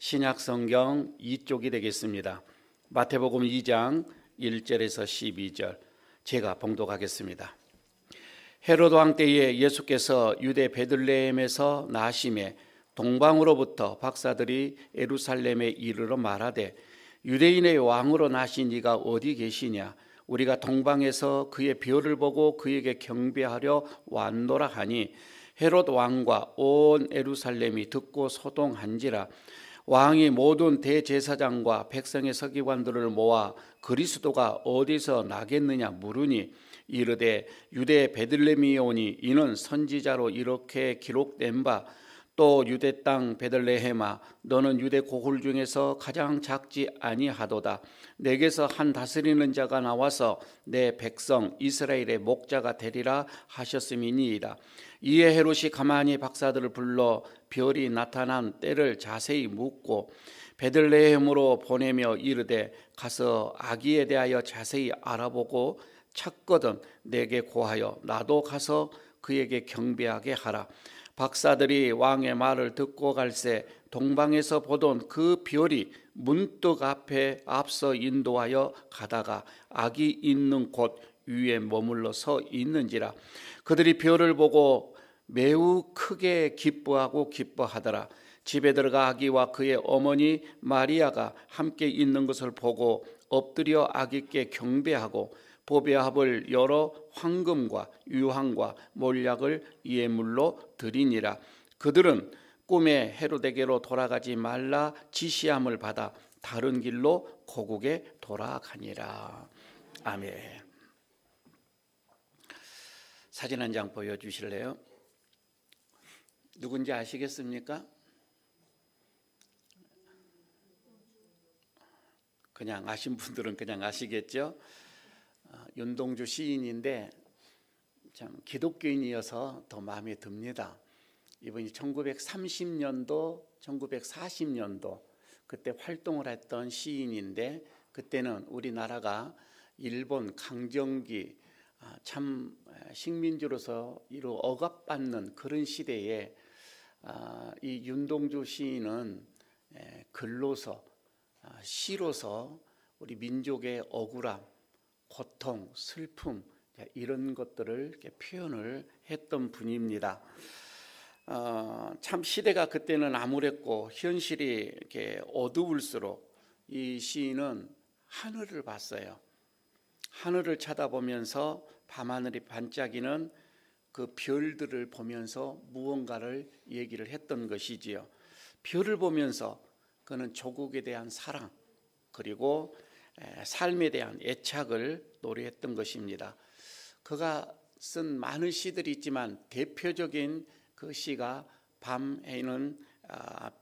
신약 성경 2쪽이 되겠습니다. 마태복음 2장 1절에서 12절 제가 봉독하겠습니다. 헤로드 왕 때에 예수께서 유대 베들레헴에서 나심에 동방으로부터 박사들이 예루살렘에 이르러 말하되 유대인의 왕으로 나신 이가 어디 계시냐? 우리가 동방에서 그의 별을 보고 그에게 경배하려 왔노라 하니 헤롯 왕과 온 예루살렘이 듣고 소동한지라. 왕이 모든 대제사장과 백성의 서기관들을 모아 그리스도가 어디서 나겠느냐 물으니 이르되 유대 베들레헴이오니 이는 선지자로 이렇게 기록된 바 또 유대 땅 베들레헴아 너는 유대 고골 중에서 가장 작지 아니하도다. 내게서 한 다스리는 자가 나와서 내 백성 이스라엘의 목자가 되리라 하셨음이니이다. 이에 헤롯이 가만히 박사들을 불러 별이 나타난 때를 자세히 묻고 베들레헴으로 보내며 이르되 가서 아기에 대하여 자세히 알아보고 찾거든 내게 고하여 나도 가서 그에게 경배하게 하라. 박사들이 왕의 말을 듣고 갈새 동방에서 보던 그 별이 문득 앞서 인도하여 가다가 아기 있는 곳 위에 머물러 서 있는지라. 그들이 별을 보고 매우 크게 기뻐하더라. 집에 들어가 아기와 그의 어머니 마리아가 함께 있는 것을 보고 엎드려 아기께 경배하고 보배합을 열어 황금과 유황과 몰약을 예물로 드리니라. 그들은 꿈에 헤로데게로 돌아가지 말라 지시함을 받아 다른 길로 고국에 돌아가니라. 아멘. 사진 한 장 보여주실래요? 누군지 아시겠습니까? 그냥 아신 분들은 그냥 아시겠죠? 윤동주 시인인데 참 기독교인이어서 더 마음에 듭니다. 이분이 1930년도, 1940년도 그때 활동을 했던 시인인데 그때는 우리나라가 일본 강점기 참 식민지로서 이루 억압받는 그런 시대에 이 윤동주 시인은 글로서 시로서 우리 민족의 억울함, 고통, 슬픔 이런 것들을 이렇게 표현을 했던 분입니다. 참 시대가 그때는 암울했고 현실이 이렇게 어두울수록 이 시인은 하늘을 봤어요. 하늘을 쳐다보면서 밤하늘이 반짝이는 그 별들을 보면서 무언가를 얘기를 했던 것이지요. 별을 보면서 그는 조국에 대한 사랑 그리고 삶에 대한 애착을 노래했던 것입니다. 그가 쓴 많은 시들이 있지만 대표적인 그 시가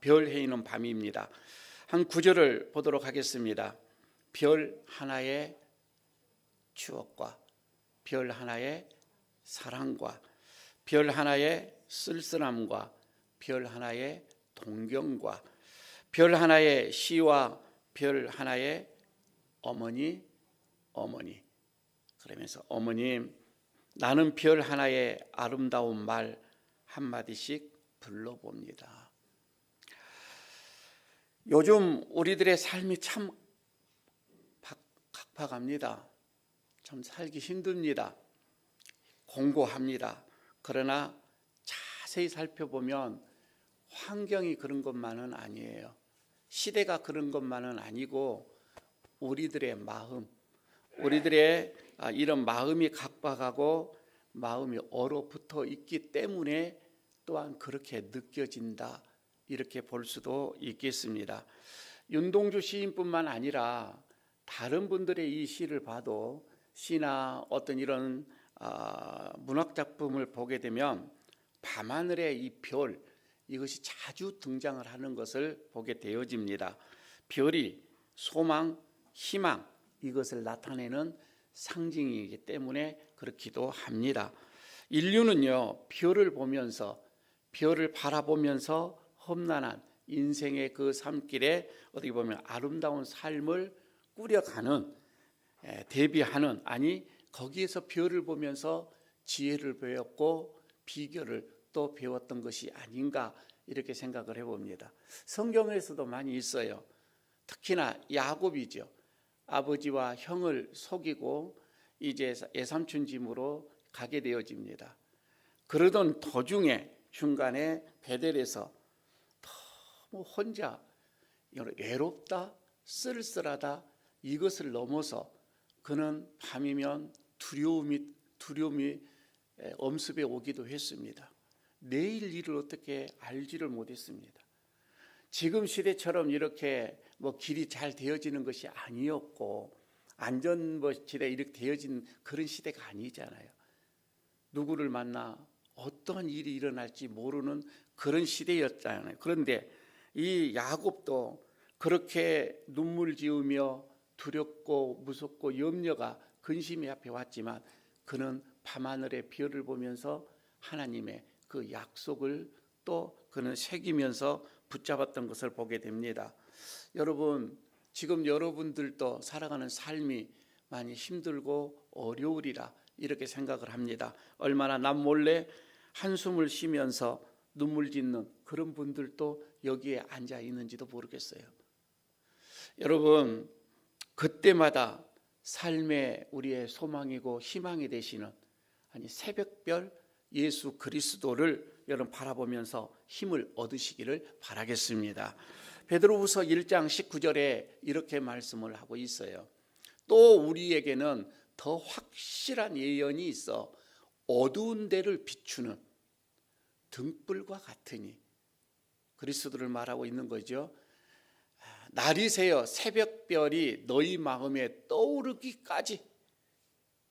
별 해이는 밤입니다. 한 구절을 보도록 하겠습니다. 별 하나의 추억과 별 하나의 사랑과 별 하나의 쓸쓸함과 별 하나의 동경과 별 하나의 시와 별 하나의 어머니 그러면서 어머님 나는 별 하나의 아름다운 말 한마디씩 불러봅니다. 요즘 우리들의 삶이 참 각박합니다. 참 살기 힘듭니다. 공고합니다. 그러나 자세히 살펴보면 환경이 그런 것만은 아니에요. 시대가 그런 것만은 아니고 우리들의 마음, 우리들의 이런 마음이 각박하고 마음이 얼어붙어 있기 때문에 또한 그렇게 느껴진다 이렇게 볼 수도 있겠습니다. 윤동주 시인뿐만 아니라 다른 분들의 이 시를 봐도 시나 어떤 이런 문학 작품을 보게 되면 밤하늘의 이 별 이것이 자주 등장을 하는 것을 보게 되어집니다. 별이 소망, 희망 이것을 나타내는 상징이기 때문에 그렇기도 합니다. 인류는요 별을 보면서 별을 바라보면서 험난한 인생의 그 삶길에 어떻게 보면 아름다운 삶을 꾸려가는 대비하는 아니 거기에서 별을 보면서 지혜를 배웠고 비결을 또 배웠던 것이 아닌가 이렇게 생각을 해봅니다. 성경에서도 많이 있어요. 특히나 야곱이죠. 아버지와 형을 속이고 이제 외삼촌 집으로 가게 되어집니다. 그러던 도중에 중간에 베델에서 너무 혼자 외롭다, 쓸쓸하다, 이것을 넘어서 그는 밤이면 두려움이 엄습해 오기도 했습니다. 내일 일을 어떻게 알지를 못했습니다. 지금 시대처럼 이렇게 길이 잘 되어지는 것이 아니었고 안전지대 이렇게 되어진 그런 시대가 아니잖아요. 누구를 만나 어떤 일이 일어날지 모르는 그런 시대였잖아요. 그런데 이 야곱도 그렇게 눈물 지으며 두렵고 무섭고 염려가 근심이 앞에 왔지만 그는 밤하늘의 별을 보면서 하나님의 그 약속을 또 그는 새기면서 붙잡았던 것을 보게 됩니다. 여러분, 지금 여러분들도 살아가는 삶이 많이 힘들고 어려우리라 이렇게 생각을 합니다. 얼마나 남몰래 한숨을 쉬면서 눈물 짓는 그런 분들도 여기에 앉아 있는지도 모르겠어요. 여러분, 그때마다 삶의 우리의 소망이고 희망이 되시는 새벽별 예수 그리스도를 여러분 바라보면서 힘을 얻으시기를 바라겠습니다. 베드로후서 1장 19절에 이렇게 말씀을 하고 있어요. 또 우리에게는 더 확실한 예언이 있어 어두운 데를 비추는 등불과 같으니, 그리스도를 말하고 있는 거죠. 날이 새어 새벽별이 너희 마음에 떠오르기까지,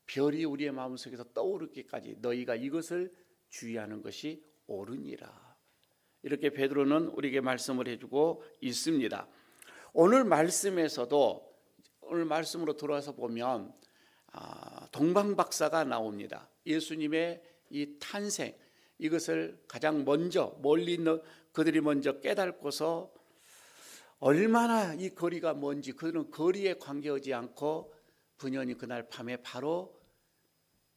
별이 우리의 마음속에서 떠오르기까지 너희가 이것을 주의하는 것이 옳으니라. 이렇게 베드로는 우리에게 말씀을 해주고 있습니다. 오늘 말씀에서도 오늘 말씀으로 돌아와서 보면 동방박사가 나옵니다. 예수님의 이 탄생, 이것을 가장 먼저 멀리 있는 그들이 먼저 깨닫고서 얼마나 이 거리가 먼지, 그들은 거리에 관계하지 않고 분연히 그날 밤에 바로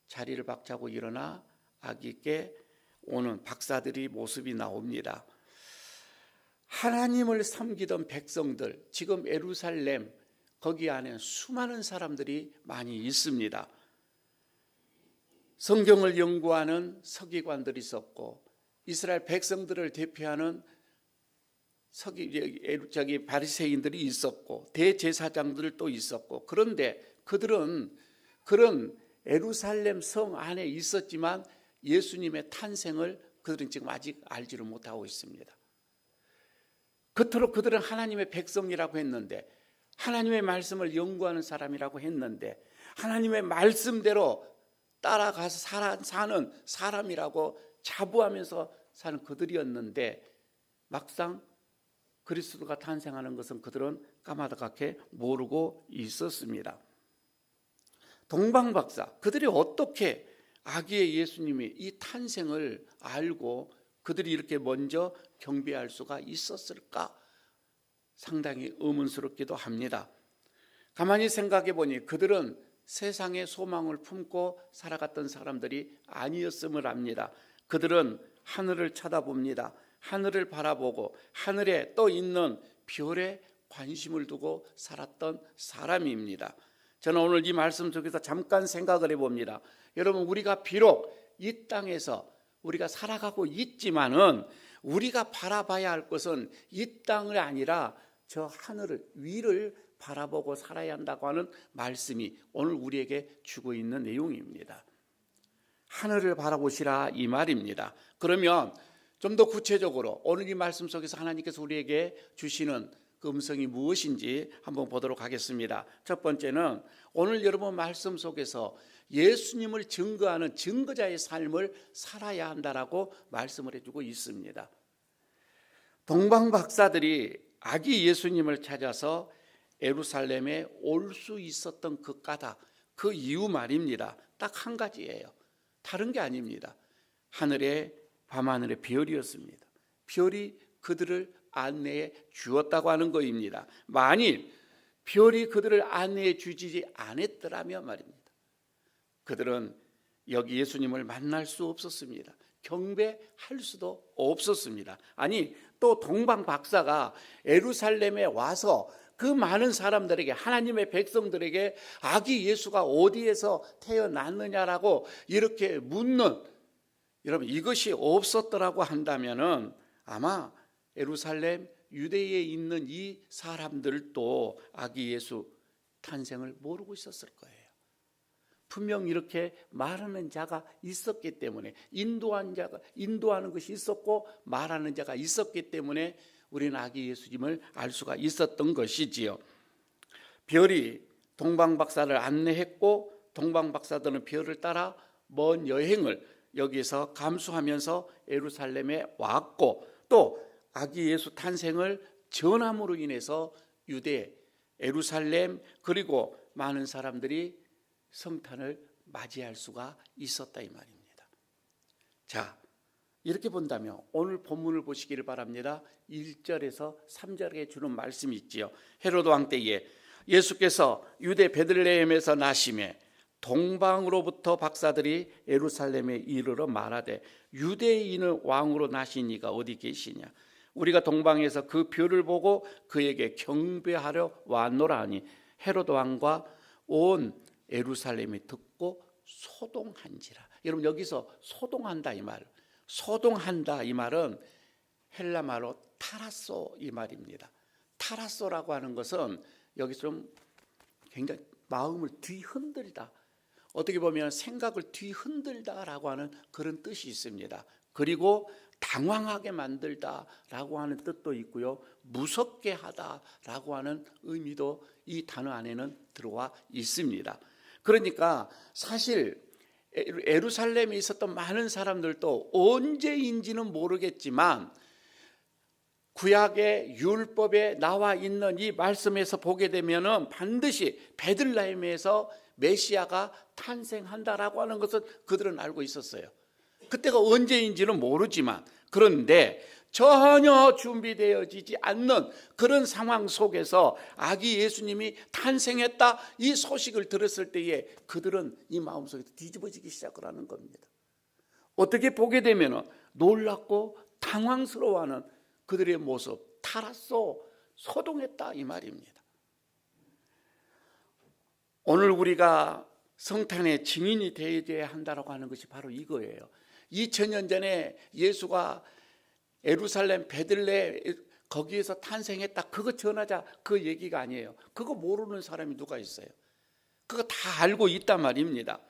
자리를 박차고 일어나 아기께 오는 박사들이 모습이 나옵니다. 하나님을 섬기던 백성들, 지금 예루살렘 거기 안에 수많은 사람들이 많이 있습니다. 성경을 연구하는 서기관들이 있었고 이스라엘 백성들을 대표하는 바리새인들이 있었고 대제사장들도 있었고, 그런데 그들은 그런 예루살렘 성 안에 있었지만 예수님의 탄생을 그들은 지금 아직 알지를 못하고 있습니다. 그토록 그들은 하나님의 백성이라고 했는데, 하나님의 말씀을 연구하는 사람이라고 했는데, 하나님의 말씀대로 따라가서 사는 사람이라고 자부하면서 사는 그들이었는데, 막상 그리스도가 탄생하는 것은 그들은 까마득하게 모르고 있었습니다. 동방박사, 그들이 어떻게 아기의 예수님이 이 탄생을 알고 그들이 이렇게 먼저 경배할 수가 있었을까? 상당히 의문스럽기도 합니다. 가만히 생각해 보니 그들은 세상의 소망을 품고 살아갔던 사람들이 아니었음을 압니다. 그들은 하늘을 쳐다봅니다. 하늘을 바라보고 하늘에 떠 있는 별에 관심을 두고 살았던 사람입니다. 저는 오늘 이 말씀 속에서 잠깐 생각을 해봅니다. 여러분, 우리가 비록 이 땅에서 우리가 살아가고 있지만은 우리가 바라봐야 할 것은 이 땅이 아니라 저 하늘을, 위를 바라보고 살아야 한다고 하는 말씀이 오늘 우리에게 주고 있는 내용입니다. 하늘을 바라보시라 이 말입니다. 그러면 좀 더 구체적으로 오늘 이 말씀 속에서 하나님께서 우리에게 주시는 그 음성이 무엇인지 한번 보도록 하겠습니다. 첫 번째는 오늘 여러분 말씀 속에서 예수님을 증거하는 증거자의 삶을 살아야 한다라고 말씀을 해주고 있습니다. 동방박사들이 아기 예수님을 찾아서 예루살렘에 올 수 있었던 그 까닭, 그 이유 말입니다. 딱 한 가지예요. 다른 게 아닙니다. 밤하늘의 별이었습니다. 별이 그들을 안내해 주었다고 하는 것입니다. 만일 별이 그들을 안내해 주지 않았더라면 말입니다, 그들은 여기 예수님을 만날 수 없었습니다. 경배할 수도 없었습니다. 아니, 또 동방 박사가 예루살렘에 와서 그 많은 사람들에게, 하나님의 백성들에게 아기 예수가 어디에서 태어났느냐라고 이렇게 묻는, 여러분, 이것이 없었더라고 한다면은 아마 예루살렘 유대에 있는 이 사람들도 아기 예수 탄생을 모르고 있었을 거예요. 분명 이렇게 말하는 자가 있었기 때문에, 인도하는 것이 있었고 말하는 자가 있었기 때문에 우리는 아기 예수님을 알 수가 있었던 것이지요. 별이 동방박사를 안내했고 동방박사들은 별을 따라 먼 여행을 여기서 감수하면서 예루살렘에 왔고, 또 아기 예수 탄생을 전함으로 인해서 유대, 예루살렘, 그리고 많은 사람들이 성탄을 맞이할 수가 있었다 이 말입니다. 자, 이렇게 본다면 오늘 본문을 보시기를 바랍니다. 1절에서 3절에 주는 말씀이 있지요. 헤로드 왕 때에 예수께서 유대 베들레헴에서 나심에 동방으로부터 박사들이 예루살렘에 이르러 말하되 유대인의 왕으로 나신 이가 어디 계시냐? 우리가 동방에서 그 별을 보고 그에게 경배하려 왔노라 하니 헤로드 왕과 온 예루살렘이 듣고 소동한지라. 여러분, 여기서 소동한다 이 말, 소동한다 이 말은 헬라 말로 타라소 이 말입니다. 타라소라고 하는 것은 여기 좀 굉장히 마음을 뒤흔들다, 어떻게 보면 생각을 뒤흔들다라고 하는 그런 뜻이 있습니다. 그리고 당황하게 만들다라고 하는 뜻도 있고요, 무섭게 하다라고 하는 의미도 이 단어 안에는 들어와 있습니다. 그러니까 사실 예루살렘에 있었던 많은 사람들도 언제인지는 모르겠지만 구약의 율법에 나와 있는 이 말씀에서 보게 되면은 반드시 베들레헴에서 메시아가 탄생한다라고 하는 것은 그들은 알고 있었어요. 그때가 언제인지는 모르지만, 그런데 전혀 준비되어지지 않는 그런 상황 속에서 아기 예수님이 탄생했다 이 소식을 들었을 때에 그들은 이 마음속에 뒤집어지기 시작을 하는 겁니다. 어떻게 보게 되면 놀랍고 당황스러워하는 그들의 모습, 타라소, 소동했다 이 말입니다. 오늘 우리가 성탄의 증인이 되어야 한다고 하는 것이 바로 이거예요. 2000년 전에 예수가 예루살렘 베들레 거기에서 탄생했다, 그거 전하자, 그 얘기가 아니에요. 그거 모르는 사람이 누가 있어요? 그거 다 알고 있단 말입니다.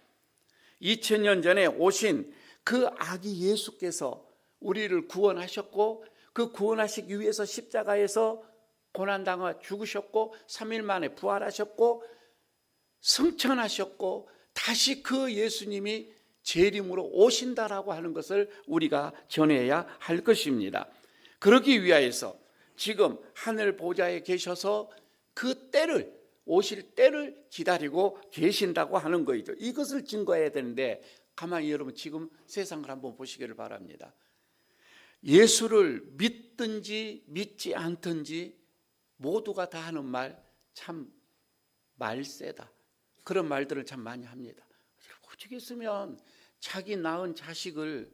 2000년 전에 오신 그 아기 예수께서 우리를 구원하셨고, 그 구원하시기 위해서 십자가에서 고난당하 죽으셨고 3일 만에 부활하셨고 승천하셨고 다시 그 예수님이 재림으로 오신다라고 하는 것을 우리가 전해야 할 것입니다. 그러기 위하여서 지금 하늘 보좌에 계셔서 그 때를, 오실 때를 기다리고 계신다고 하는 거죠. 이것을 증거해야 되는데 가만히 여러분 지금 세상을 한번 보시기를 바랍니다. 예수를 믿든지 믿지 않든지 모두가 다 하는 말, 참 말세다, 그런 말들을 참 많이 합니다. 어떻게 했으면 자기 낳은 자식을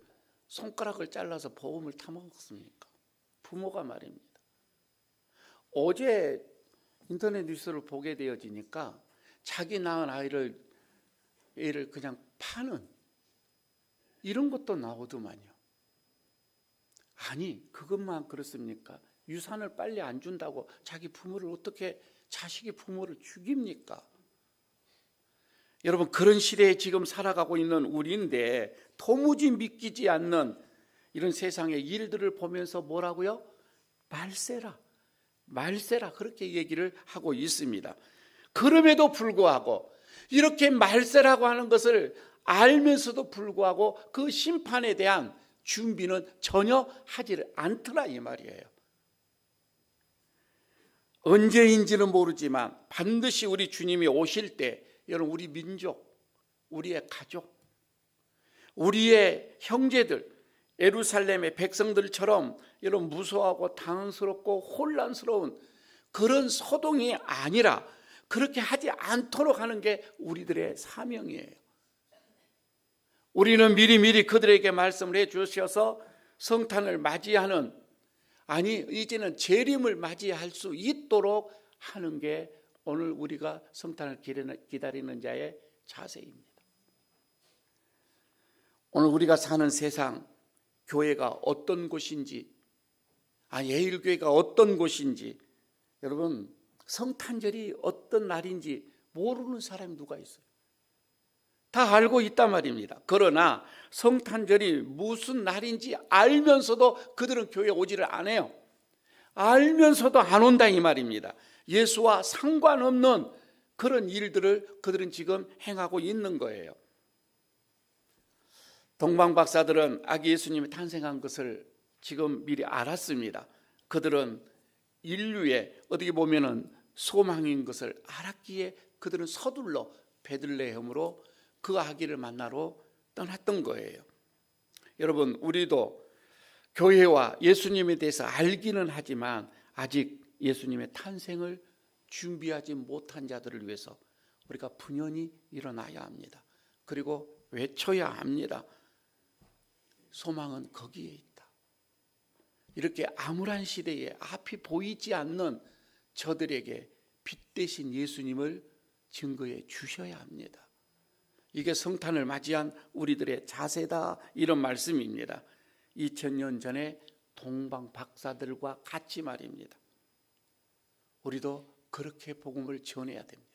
손가락을 잘라서 보험을 타먹었습니까? 부모가 말입니다. 어제 인터넷 뉴스를 보게 되어지니까 자기 낳은 애를 그냥 파는 이런 것도 나오더만요. 아니, 그것만 그렇습니까? 유산을 빨리 안 준다고 자기 부모를 어떻게, 자식이 부모를 죽입니까? 여러분, 그런 시대에 지금 살아가고 있는 우리인데 도무지 믿기지 않는 이런 세상의 일들을 보면서 뭐라고요? 말세라, 말세라, 그렇게 얘기를 하고 있습니다. 그럼에도 불구하고 이렇게 말세라고 하는 것을 알면서도 불구하고 그 심판에 대한 준비는 전혀 하지를 않더라 이 말이에요. 언제인지는 모르지만 반드시 우리 주님이 오실 때 여러분, 우리 민족, 우리의 가족, 우리의 형제들, 예루살렘의 백성들처럼 여러분 무서워하고 당황스럽고 혼란스러운 그런 소동이 아니라 그렇게 하지 않도록 하는 게 우리들의 사명이에요. 우리는 미리미리 그들에게 말씀을 해 주셔서 성탄을 맞이하는, 아니 이제는 재림을 맞이할 수 있도록 하는 게 오늘 우리가 성탄을 기다리는 자의 자세입니다. 오늘 우리가 사는 세상, 교회가 어떤 곳인지, 예일교회가 어떤 곳인지, 여러분 성탄절이 어떤 날인지 모르는 사람이 누가 있어요? 다 알고 있단 말입니다. 그러나 성탄절이 무슨 날인지 알면서도 그들은 교회에 오지를 않아요. 알면서도 안 온다 이 말입니다. 예수와 상관없는 그런 일들을 그들은 지금 행하고 있는 거예요. 동방박사들은 아기 예수님이 탄생한 것을 지금 미리 알았습니다. 그들은 인류의 어떻게 보면은 소망인 것을 알았기에 그들은 서둘러 베들레헴으로 그 아기를 만나러 떠났던 거예요. 여러분, 우리도 교회와 예수님에 대해서 알기는 하지만 아직 예수님의 탄생을 준비하지 못한 자들을 위해서 우리가 분연히 일어나야 합니다. 그리고 외쳐야 합니다. 소망은 거기에 있다. 이렇게 암울한 시대에 앞이 보이지 않는 저들에게 빛 대신 예수님을 증거해 주셔야 합니다. 이게 성탄을 맞이한 우리들의 자세다, 이런 말씀입니다. 2000년 전에 동방 박사들과 같이 말입니다. 우리도 그렇게 복음을 전해야 됩니다.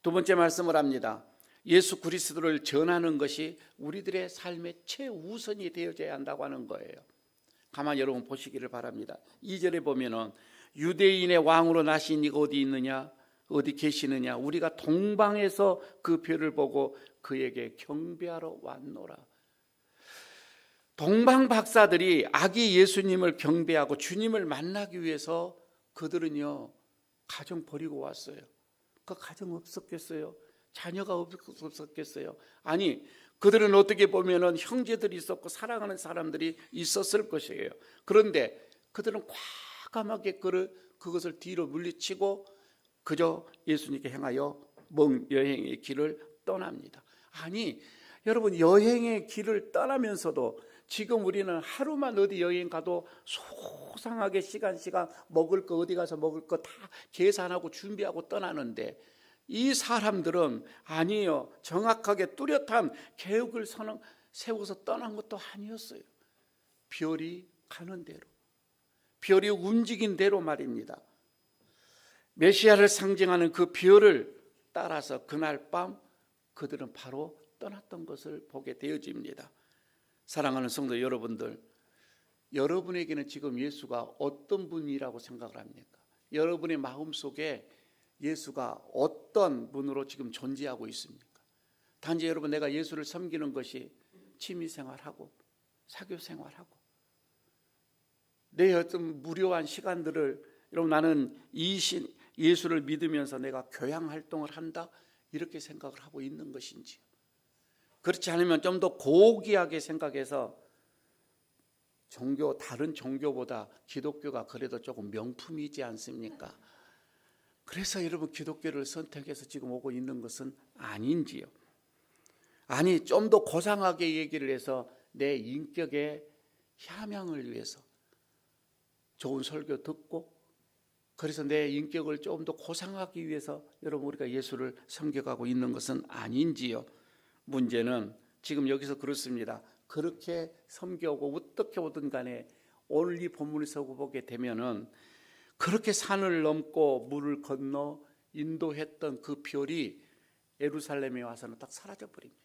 두 번째 말씀을 합니다. 예수 그리스도를 전하는 것이 우리들의 삶의 최우선이 되어져야 한다고 하는 거예요. 가만히 여러분 보시기를 바랍니다. 2절에 보면은 유대인의 왕으로 나신 이가 어디 있느냐, 어디 계시느냐, 우리가 동방에서 그 별을 보고 그에게 경배하러 왔노라. 동방 박사들이 아기 예수님을 경배하고 주님을 만나기 위해서 그들은요 가정 버리고 왔어요. 그 가정 없었겠어요? 자녀가 없었겠어요? 아니, 그들은 어떻게 보면은 형제들이 있었고 사랑하는 사람들이 있었을 것이에요. 그런데 그들은 과감하게 그것을 뒤로 물리치고 그저 예수님께 향하여 먼 여행의 길을 떠납니다. 아니, 여러분, 여행의 길을 떠나면서도 지금 우리는 하루만 어디 여행 가도 소상하게 시간 먹을 거, 어디 가서 먹을 거 다 계산하고 준비하고 떠나는데, 이 사람들은 아니에요. 정확하게 뚜렷한 계획을 세워서 떠난 것도 아니었어요. 별이 가는 대로, 별이 움직인 대로 말입니다. 메시아를 상징하는 그 별을 따라서 그날 밤 그들은 바로 떠났던 것을 보게 되어집니다. 사랑하는 성도 여러분들, 여러분에게는 지금 예수가 어떤 분이라고 생각을 합니까? 여러분의 마음속에 예수가 어떤 분으로 지금 존재하고 있습니까? 단지 여러분, 내가 예수를 섬기는 것이 취미생활하고 사교생활하고 내 어떤 무료한 시간들을, 여러분 나는 예수를 믿으면서 내가 교양활동을 한다, 이렇게 생각을 하고 있는 것인지, 그렇지 않으면 좀 더 고귀하게 생각해서 다른 종교보다 기독교가 그래도 조금 명품이지 않습니까? 그래서 여러분 기독교를 선택해서 지금 오고 있는 것은 아닌지요? 아니, 좀 더 고상하게 얘기를 해서 내 인격의 향양을 위해서 좋은 설교 듣고, 그래서 내 인격을 좀 더 고상하기 위해서 여러분 우리가 예수를 섬겨가고 있는 것은 아닌지요? 문제는 지금 여기서 그렇습니다. 그렇게 섬겨오고 어떻게 오든 간에 오늘 이 본문에서 보게 되면은 그렇게 산을 넘고 물을 건너 인도했던 그 별이 예루살렘에 와서는 딱 사라져 버립니다.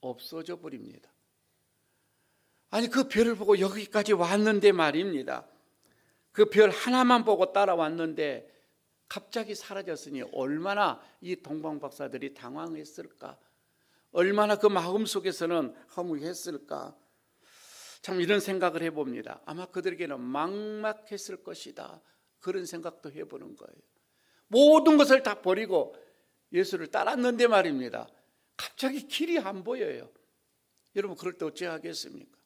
없어져 버립니다. 아니, 그 별을 보고 여기까지 왔는데 말입니다. 그 별 하나만 보고 따라왔는데 갑자기 사라졌으니 얼마나 이 동방박사들이 당황했을까, 얼마나 그 마음속에서는 허무했을까. 참 이런 생각을 해봅니다. 아마 그들에게는 막막했을 것이다, 그런 생각도 해보는 거예요. 모든 것을 다 버리고 예수를 따랐는데 말입니다, 갑자기 길이 안 보여요. 여러분, 그럴 때 어찌 하겠습니까?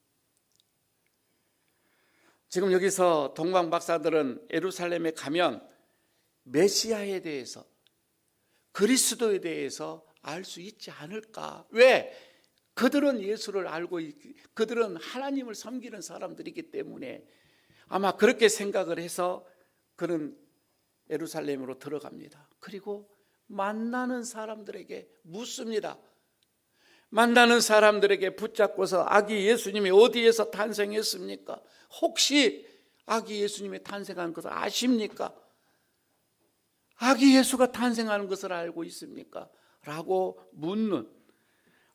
지금 여기서 동방 박사들은 예루살렘에 가면 메시아에 대해서, 그리스도에 대해서 알 수 있지 않을까? 왜? 그들은 예수를 알고 그들은 하나님을 섬기는 사람들이기 때문에 아마 그렇게 생각을 해서 그는 예루살렘으로 들어갑니다. 그리고 만나는 사람들에게 묻습니다. 만나는 사람들에게 붙잡고서 아기 예수님이 어디에서 탄생했습니까? 혹시 아기 예수님이 탄생한 것을 아십니까? 아기 예수가 탄생하는 것을 알고 있습니까? 라고 묻는,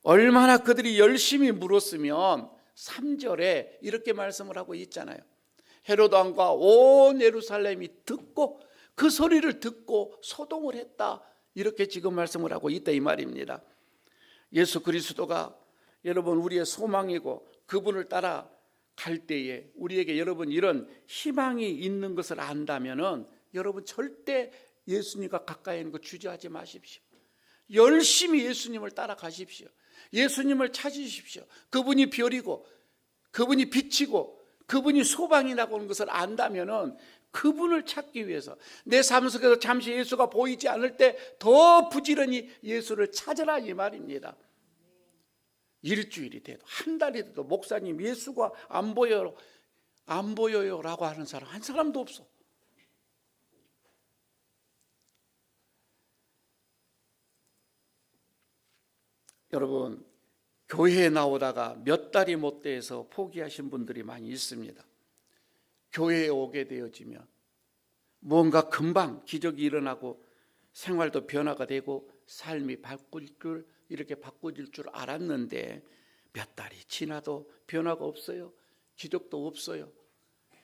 얼마나 그들이 열심히 물었으면 3절에 이렇게 말씀을 하고 있잖아요. 헤롯 왕과 온 예루살렘이 듣고 그 소리를 듣고 소동을 했다, 이렇게 지금 말씀을 하고 있다 이 말입니다. 예수 그리스도가 여러분 우리의 소망이고 그분을 따라 갈 때에 우리에게 여러분 이런 희망이 있는 것을 안다면은 여러분 절대 예수님과 가까이 있는 거 주저하지 마십시오. 열심히 예수님을 따라가십시오. 예수님을 찾으십시오. 그분이 별이고 그분이 빛이고 그분이 소망이라고 하는 것을 안다면은 그분을 찾기 위해서 내 삶 속에서 잠시 예수가 보이지 않을 때 더 부지런히 예수를 찾으라 이 말입니다. 일주일이 돼도 한 달이 돼도 목사님 예수가 안 보여요 라고 하는 사람 한 사람도 없어. 여러분 교회에 나오다가 몇 달이 못 돼서 포기하신 분들이 많이 있습니다. 교회에 오게 되어지면 뭔가 금방 기적이 일어나고 생활도 변화가 되고 삶이 이렇게 바꿔질 줄 알았는데 몇 달이 지나도 변화가 없어요. 기적도 없어요.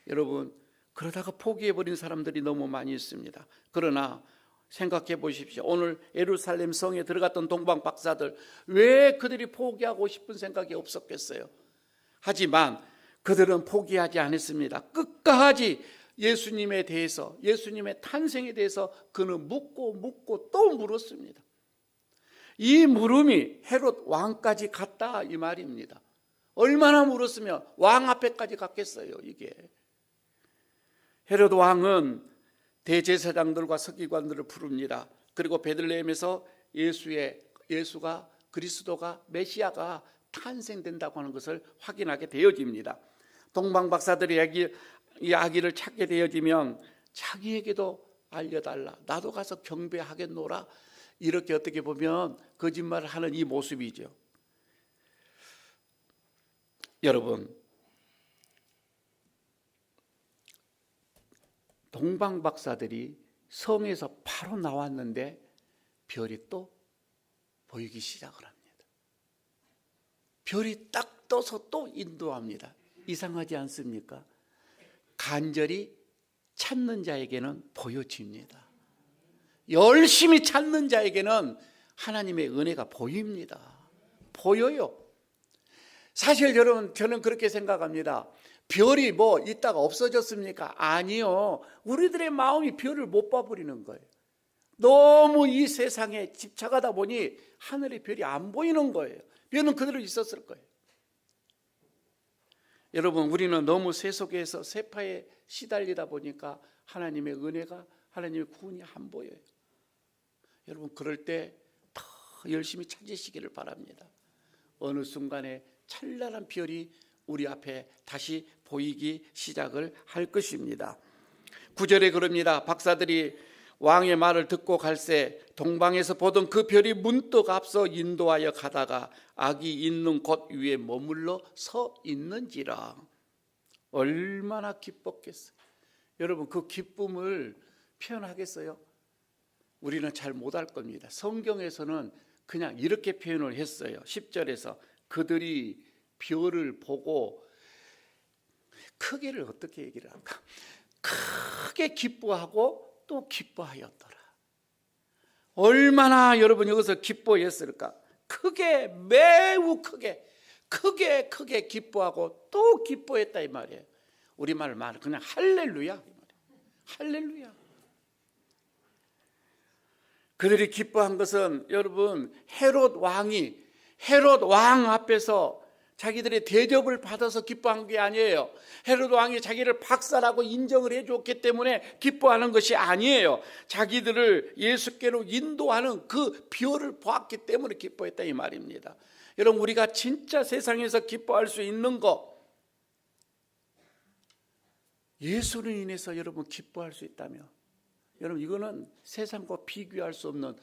여러분 그러다가 포기해버린 사람들이 너무 많이 있습니다. 그러나 생각해 보십시오. 오늘 예루살렘 성에 들어갔던 동방 박사들 왜 그들이 포기하고 싶은 생각이 없었겠어요? 하지만 그들은 포기하지 않았습니다. 끝까지 예수님에 대해서, 예수님의 탄생에 대해서 그는 묻고 또 물었습니다. 이 물음이 헤롯 왕까지 갔다 이 말입니다. 얼마나 물었으면 왕 앞에까지 갔겠어요. 이게 헤롯 왕은 대제사장들과 서기관들을 부릅니다. 그리고 베들레헴에서 예수가 그리스도가 메시아가 탄생된다고 하는 것을 확인하게 되어집니다. 동방 박사들이 이 아기를 찾게 되어지면 자기에게도 알려달라, 나도 가서 경배하겠노라, 이렇게 어떻게 보면 거짓말을 하는 이 모습이죠. 여러분 동방 박사들이 성에서 바로 나왔는데 별이 또 보이기 시작을 합니다. 별이 딱 떠서 또 인도합니다. 이상하지 않습니까? 간절히 찾는 자에게는 보여집니다. 열심히 찾는 자에게는 하나님의 은혜가 보입니다. 보여요. 사실 여러분 저는 그렇게 생각합니다. 별이 뭐 있다가 없어졌습니까? 아니요. 우리들의 마음이 별을 못 봐버리는 거예요. 너무 이 세상에 집착하다 보니 하늘의 별이 안 보이는 거예요. 별은 그대로 있었을 거예요. 여러분 우리는 너무 세속에서 세파에 시달리다 보니까 하나님의 은혜가, 하나님의 구원이 안 보여요. 여러분 그럴 때 더 열심히 찾으시기를 바랍니다. 어느 순간에 찬란한 별이 우리 앞에 다시 보이기 시작을 할 것입니다. 9절에 그럽니다. 박사들이 왕의 말을 듣고 갈새 동방에서 보던 그 별이 문득 앞서 인도하여 가다가 아기 있는 곳 위에 머물러 서 있는지라. 얼마나 기뻤겠어요. 여러분 그 기쁨을 표현하겠어요? 우리는 잘 못할 겁니다. 성경에서는 그냥 이렇게 표현을 했어요. 10절에서 그들이 별을 보고 크게를 어떻게 얘기를 할까? 크게 기뻐하고 또 기뻐하였더라. 얼마나 여러분 여기서 기뻐했을까? 크게, 매우 크게 기뻐하고 또 기뻐했다 이 말이에요. 우리말 그냥 할렐루야 이 말이에요. 할렐루야. 그들이 기뻐한 것은 여러분 헤롯 왕 앞에서 자기들의 대접을 받아서 기뻐한 게 아니에요. 헤롯 왕이 자기를 박사라고 인정을 해줬기 때문에 기뻐하는 것이 아니에요. 자기들을 예수께로 인도하는 그 별을 보았기 때문에 기뻐했다 이 말입니다. 여러분, 우리가 진짜 세상에서 기뻐할 수 있는 거, 예수로 인해서 여러분 기뻐할 수 있다면, 여러분 이거는 세상과 비교할 수 없는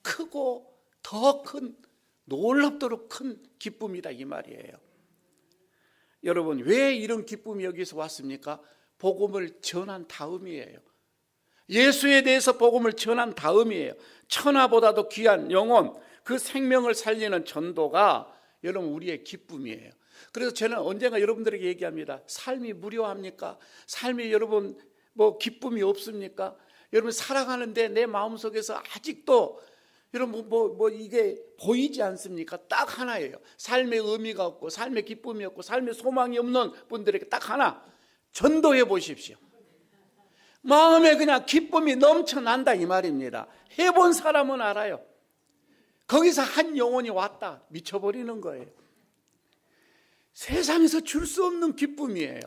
크고 더 큰, 놀랍도록 큰 기쁨이다 이 말이에요. 여러분, 왜 이런 기쁨이 여기서 왔습니까? 복음을 전한 다음이에요. 예수에 대해서 복음을 전한 다음이에요. 천하보다도 귀한 영혼, 그 생명을 살리는 전도가 여러분 우리의 기쁨이에요. 그래서 저는 언젠가 여러분들에게 얘기합니다. 삶이 무료합니까? 삶이 여러분 뭐 기쁨이 없습니까? 여러분 살아가는데 내 마음속에서 아직도 여러분 뭐 이게 보이지 않습니까? 딱 하나예요. 삶의 의미가 없고 삶의 기쁨이 없고 삶의 소망이 없는 분들에게 딱 하나, 전도해 보십시오. 마음에 그냥 기쁨이 넘쳐난다 이 말입니다. 해본 사람은 알아요. 거기서 한 영혼이 왔다, 미쳐버리는 거예요. 세상에서 줄 수 없는 기쁨이에요.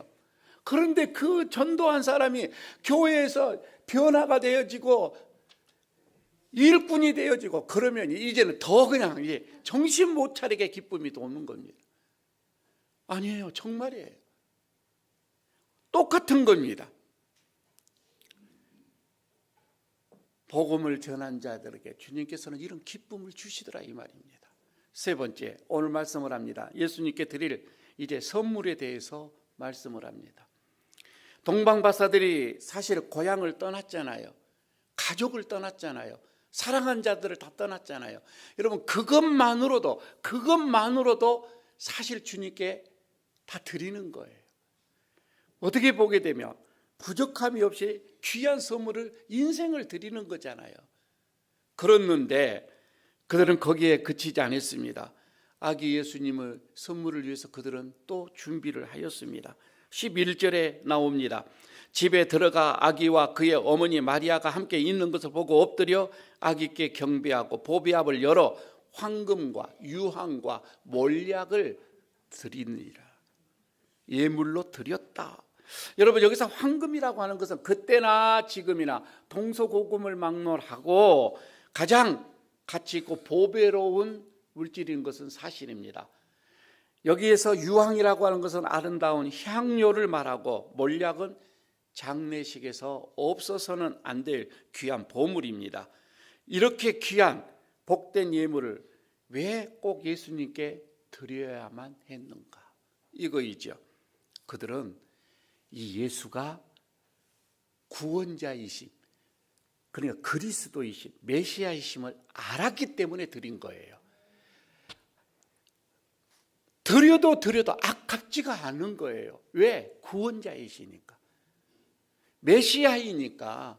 그런데 그 전도한 사람이 교회에서 변화가 되어지고 일꾼이 되어지고 그러면 이제는 더 그냥 정신 못 차리게 기쁨이 도는 겁니다. 아니에요. 정말이에요. 똑같은 겁니다. 복음을 전한 자들에게 주님께서는 이런 기쁨을 주시더라 이 말입니다. 세 번째, 오늘 말씀을 합니다. 예수님께 드릴 이제 선물에 대해서 말씀을 합니다. 동방박사들이 사실 고향을 떠났잖아요. 가족을 떠났잖아요. 사랑한 자들을 다 떠났잖아요. 여러분 그것만으로도 사실 주님께 다 드리는 거예요. 어떻게 보게 되면 부족함이 없이 귀한 선물을, 인생을 드리는 거잖아요. 그랬는데 그들은 거기에 그치지 않았습니다. 아기 예수님을 선물을 위해서 그들은 또 준비를 하였습니다. 11절에 나옵니다. 집에 들어가 아기와 그의 어머니 마리아가 함께 있는 것을 보고 엎드려 아기께 경배하고 보배압을 열어 황금과 유황과 몰약을 드리니라. 예물로 드렸다. 여러분 여기서 황금이라고 하는 것은 그때나 지금이나 동서고금을 막론하고 가장 가치 있고 보배로운 물질인 것은 사실입니다. 여기에서 유황이라고 하는 것은 아름다운 향료를 말하고 몰약은 장례식에서 없어서는 안 될 귀한 보물입니다. 이렇게 귀한 복된 예물을 왜 꼭 예수님께 드려야만 했는가? 이거이죠. 그들은 이 예수가 구원자이심, 그러니까 그리스도이심, 메시아이심을 알았기 때문에 드린 거예요. 드려도 아깝지가 않은 거예요. 왜? 구원자이시니까, 메시아이니까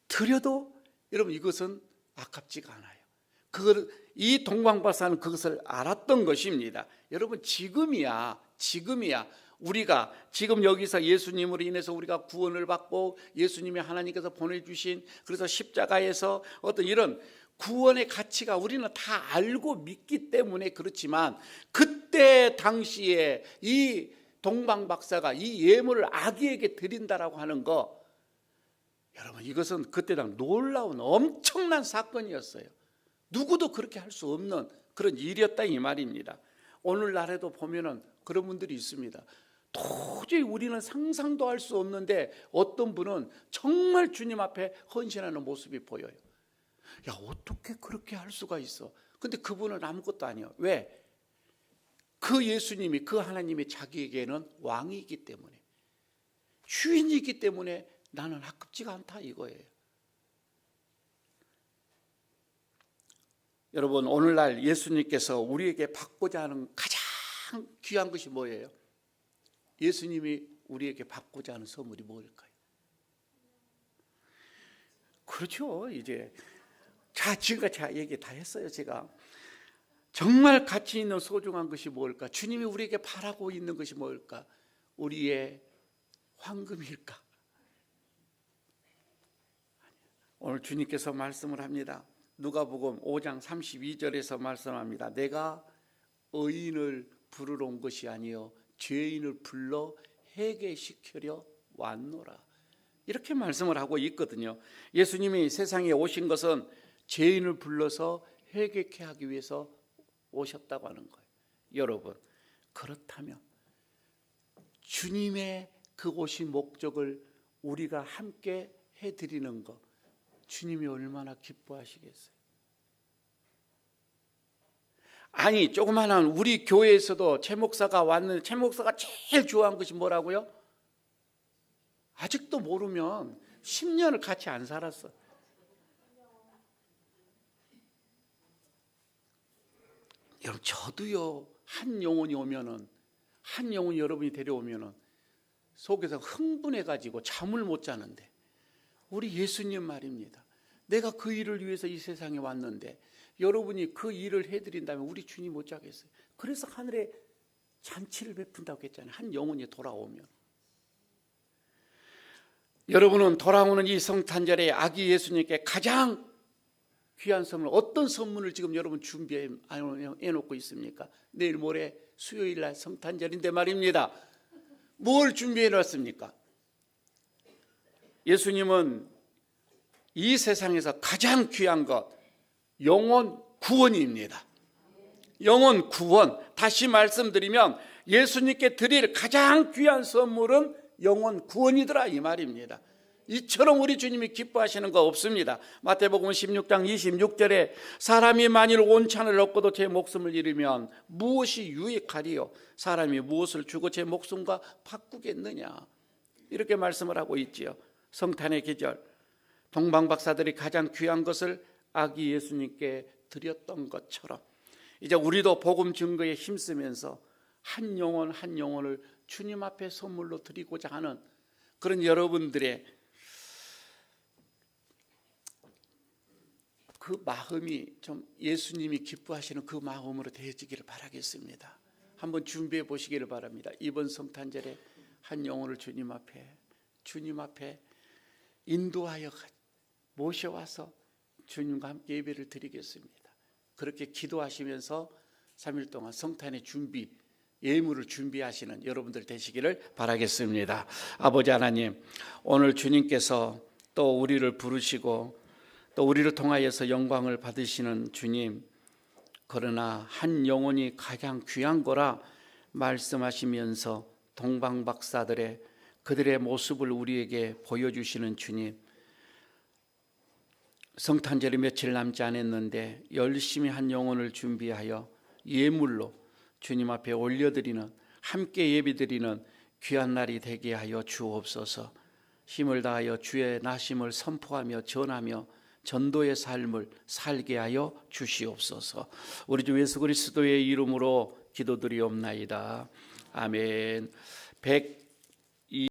드려도 여러분 이것은 아깝지가 않아요. 이 동방박사는 그것을 알았던 것입니다. 여러분 지금이야 우리가 지금 여기서 예수님으로 인해서 우리가 구원을 받고 예수님이 하나님께서 보내주신, 그래서 십자가에서 어떤 이런 구원의 가치가 우리는 다 알고 믿기 때문에 그렇지만, 그때 당시에 이 동방박사가 이 예물을 아기에게 드린다라고 하는 거, 여러분 이것은 그때 당 놀라운 엄청난 사건이었어요. 누구도 그렇게 할 수 없는 그런 일이었다 이 말입니다. 오늘날에도 보면은 그런 분들이 있습니다. 도저히 우리는 상상도 할 수 없는데 어떤 분은 정말 주님 앞에 헌신하는 모습이 보여요. 야, 어떻게 그렇게 할 수가 있어? 근데 그분은 아무것도 아니에요. 왜? 그 예수님이, 그 하나님이 자기에게는 왕이기 때문에, 주인이기 때문에 나는 아깝지가 않다 이거예요. 여러분 오늘날 예수님께서 우리에게 받고자 하는 가장 귀한 것이 뭐예요? 예수님이 우리에게 받고자 하는 선물이 뭘까요? 그렇죠. 이제 지금까지 얘기 다 했어요. 제가 정말 가치 있는 소중한 것이 뭘까? 주님이 우리에게 바라고 있는 것이 뭘까? 우리의 황금일까? 오늘 주님께서 말씀을 합니다. 누가복음 5장 32절에서 말씀합니다. 내가 의인을 부르러 온 것이 아니요 죄인을 불러 회개시키려 왔노라. 이렇게 말씀을 하고 있거든요. 예수님이 세상에 오신 것은 죄인을 불러서 회개케 하기 위해서 오셨다고 하는 거예요. 여러분, 그렇다면 주님의 그 오신 목적을 우리가 함께 해드리는 것, 주님이 얼마나 기뻐하시겠어요? 아니, 조그마한 우리 교회에서도 최 목사가 왔는데 최 목사가 제일 좋아한 것이 뭐라고요? 아직도 모르면 10년을 같이 안 살았어. 여러분, 저도요, 한 영혼이 오면은, 한 영혼이 여러분이 데려오면은 속에서 흥분해가지고 잠을 못 자는데, 우리 예수님 말입니다. 내가 그 일을 위해서 이 세상에 왔는데 여러분이 그 일을 해드린다면 우리 주님 못 자겠어요. 그래서 하늘에 잔치를 베푼다고 했잖아요. 한 영혼이 돌아오면. 여러분은 돌아오는 이 성탄절에 아기 예수님께 가장 귀한 선물, 어떤 선물을 지금 여러분 준비해 놓고 있습니까? 내일 모레 수요일 날 성탄절인데 말입니다. 뭘 준비해 놨습니까? 예수님은 이 세상에서 가장 귀한 것, 영혼 구원입니다. 영혼 구원. 다시 말씀드리면 예수님께 드릴 가장 귀한 선물은 영혼 구원이더라, 이 말입니다. 이처럼 우리 주님이 기뻐하시는 거 없습니다. 마태복음 16장 26절에 사람이 만일 온천을 얻고도 제 목숨을 잃으면 무엇이 유익하리요? 사람이 무엇을 주고 제 목숨과 바꾸겠느냐? 이렇게 말씀을 하고 있지요. 성탄의 계절, 동방박사들이 가장 귀한 것을 아기 예수님께 드렸던 것처럼 이제 우리도 복음 증거에 힘쓰면서 한 영혼 한 영혼을 주님 앞에 선물로 드리고자 하는 그런 여러분들의 그 마음이 좀 예수님이 기뻐하시는 그 마음으로 되어지기를 바라겠습니다. 한번 준비해 보시기를 바랍니다. 이번 성탄절에 한 영혼을 주님 앞에 인도하여 모셔와서 주님과 함께 예배를 드리겠습니다. 그렇게 기도하시면서 3일 동안 성탄의 준비, 예물을 준비하시는 여러분들 되시기를 바라겠습니다. 아버지 하나님, 오늘 주님께서 또 우리를 부르시고 또 우리를 통하여서 영광을 받으시는 주님, 그러나 한 영혼이 가장 귀한 거라 말씀하시면서 동방박사들의 그들의 모습을 우리에게 보여주시는 주님, 성탄절이 며칠 남지 않았는데 열심히 한 영혼을 준비하여 예물로 주님 앞에 올려드리는, 함께 예배드리는 귀한 날이 되게 하여 주옵소서. 힘을 다하여 주의 나심을 선포하며 전하며 전도의 삶을 살게 하여 주시옵소서. 우리 주 예수 그리스도의 이름으로 기도드리옵나이다. 아멘.